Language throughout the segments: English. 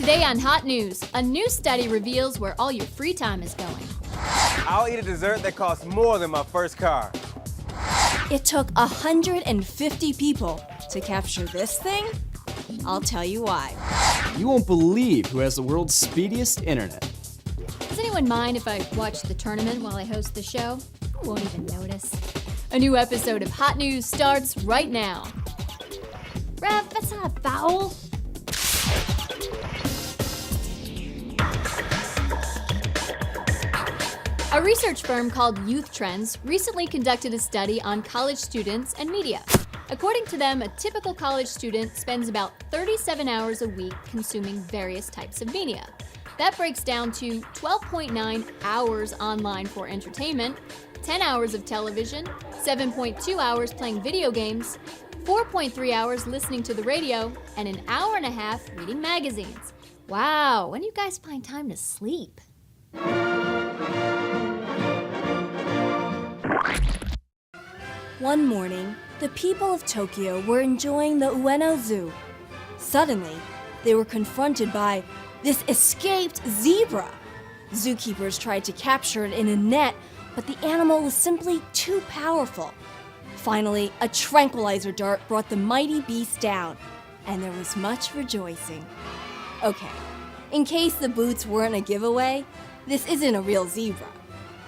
Today on Hot News, a new study reveals where all your free time is going. I'll eat a dessert that costs more than my first car. It took 150 people to capture this thing? I'll tell you why. You won't believe who has the world's speediest internet. Does anyone mind if I watch the tournament while I host the show? I won't even notice. A new episode of Hot News starts right now. Ref, that's not a foul. A research firm called Youth Trends recently conducted a study on college students and media. According to them, a typical college student spends about 37 hours a week consuming various types of media. That breaks down to 12.9 hours online for entertainment, 10 hours of television, 7.2 hours playing video games, 4.3 hours listening to the radio, and an hour and a half reading magazines. Wow, when do you guys find time to sleep? One morning, the people of Tokyo were enjoying the Ueno Zoo. Suddenly, they were confronted by this escaped zebra. Zookeepers tried to capture it in a net, but the animal was simply too powerful. Finally, a tranquilizer dart brought the mighty beast down, and there was much rejoicing. Okay, in case the boots weren't a giveaway, this isn't a real zebra.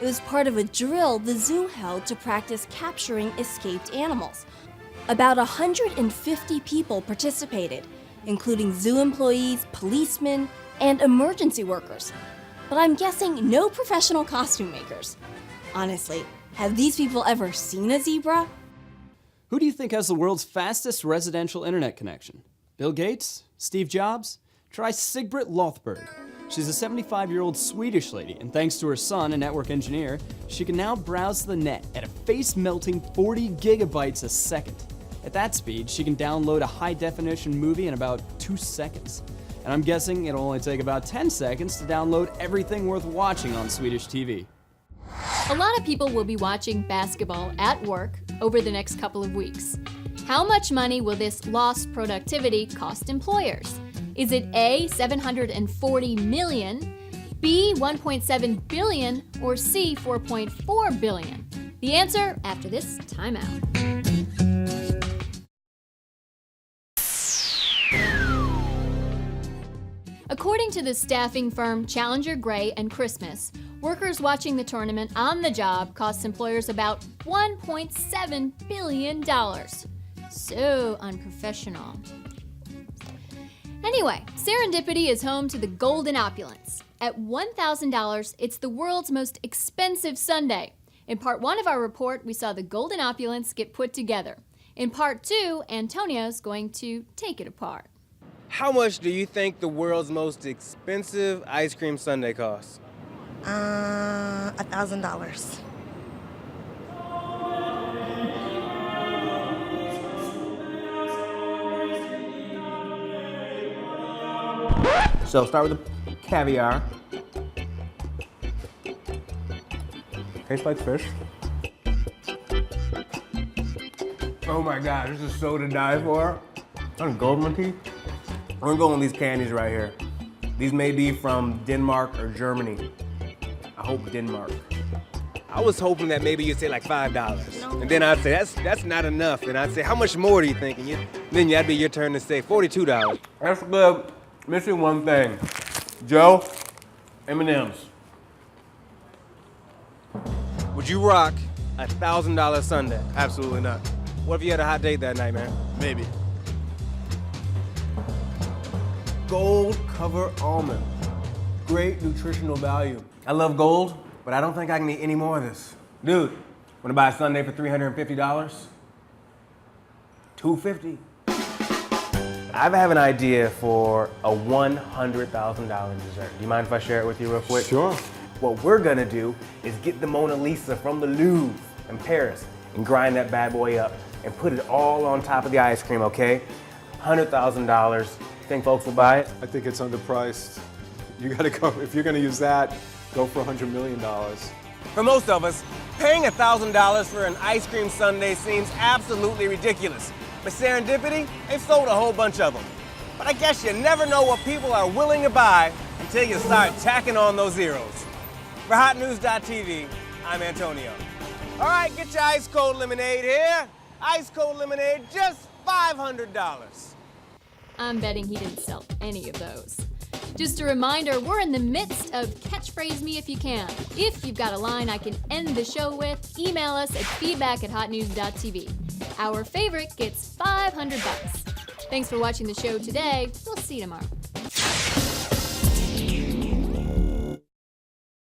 It was part of a drill the zoo held to practice capturing escaped animals. About 150 people participated, including zoo employees, policemen, and emergency workers. But I'm guessing no professional costume makers. Honestly, have these people ever seen a zebra? Who do you think has the world's fastest residential internet connection? Bill Gates? Steve Jobs? Try Sigbrit Lothberg. She's a 75-year-old Swedish lady, and thanks to her son, a network engineer, she can now browse the net at a face-melting 40 gigabytes a second. At that speed, she can download a high-definition movie in about 2 seconds. And I'm guessing it'll only take about 10 seconds to download everything worth watching on Swedish TV. A lot of people will be watching basketball at work over the next couple of weeks. How much money will this lost productivity cost employers? Is it A, $740 million, B, $1.7 billion, or C, $4.4 billion? The answer after this timeout. According to the staffing firm Challenger Gray and Christmas, workers watching the tournament on the job costs employers about $1.7 billion. So unprofessional. Anyway, serendipity is home to the golden opulence. At $1,000, it's the world's most expensive sundae. In part 1 of our report, we saw the golden opulence get put together. In part 2, Antonio's going to take it apart. How much do you think the world's most expensive ice cream sundae costs? $1,000. So start with the caviar. Tastes like fish. Oh my God, this is so to die for. I'm gold in my teeth. We're going with these candies right here. These may be from Denmark or Germany. I hope Denmark. I was hoping that maybe you'd say like $5. No. And then I'd say, that's not enough. And I'd say, how much more do you think? And then that'd be your turn to say $42. That's good. Missing one thing. Joe, M&M's. Would you rock a $1,000 sundae? Absolutely not. What if you had a hot date that night, man? Maybe. Gold cover almond. Great nutritional value. I love gold, but I don't think I can eat any more of this. Dude, wanna buy a sundae for $350? $250. I have an idea for a $100,000 dessert. Do you mind if I share it with you real quick? Sure. What we're gonna do is get the Mona Lisa from the Louvre in Paris and grind that bad boy up and put it all on top of the ice cream, okay? $100,000. Think folks will buy it? I think it's underpriced. You gotta go, if you're gonna use that, go for $100 million. For most of us, paying $1,000 for an ice cream sundae seems absolutely ridiculous. But serendipity, they've sold a whole bunch of them. But I guess you never know what people are willing to buy until you start tacking on those zeros. For HotNews.tv, I'm Antonio. All right, get your ice cold lemonade here. Ice cold lemonade, just $500. I'm betting he didn't sell any of those. Just a reminder, we're in the midst of Catchphrase Me If You Can. If you've got a line I can end the show with, email us at feedback@hotnews.tv. Our favorite gets $500. Thanks for watching the show today. We'll see you tomorrow.